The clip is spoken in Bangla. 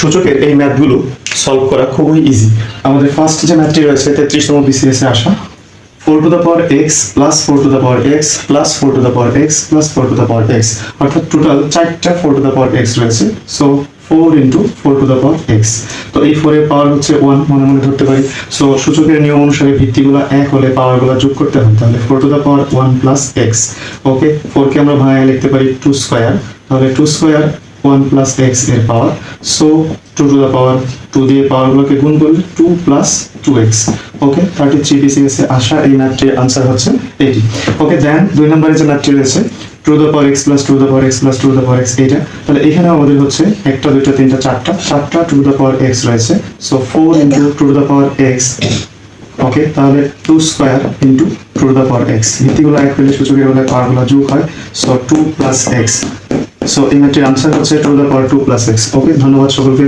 সূচকের এই ম্যাথগুলো সলভ করা খুবই ইজি। আমাদের ফার্স্ট যে ম্যাথটি রয়েছে 33তম বিসিএস এ আসা 4 to the power x plus 4 to the power x plus 4 to the power x plus 4 to the power x, অর্থাৎ টোটাল 4টা 4 টু দ্য পাওয়ার x রয়েছে। So 4 into 4 to the power x। তো এই 4 এর পাওয়ার হচ্ছে 1, মনে মনে ধরতে পারি। সো সূচকের নিয়ম অনুসারে ভিত্তিগুলো এক হলে পাওয়ারগুলো যোগ করতে হয়, তাহলে 4 to the power 1 plus x। ওকে, 4 কে আমরা ভাঙায় লিখতে পারি 2 স্কয়ার, তাহলে 2 স্কয়ার 1 প্লাস x এর পাওয়ার। সো 2 টু দ্য পাওয়ার 2 দিয়ে পাওয়ারগুলোকে গুণ করলে 2 প্লাস 2x। ওকে, 33 বিসিএস এ আসা এই ম্যাথটির আনসার হচ্ছে এটি। ওকে, দেন 2 নম্বরে যে ম্যাথটি রয়েছে 2 to the power x plus 2 to the power x plus 2 to the power x, এইটা তাহলে এখানে আমাদের হচ্ছে 1টা 2টা 3টা 4টা 2 টু দ্য পাওয়ার x রয়েছে। So 4 into 2 to the power x। ওকে, তাহলে 2 square into 2 to the power x, ভিত্তিগুলো এক পেলে সূচকের হলে পাওয়ারগুলো যোগ হয়। So 2 plus x। সো এই ম্যাথটির আনসার হচ্ছে 2 to the power 2 plus x। ওকে, ধন্যবাদ সকলকে।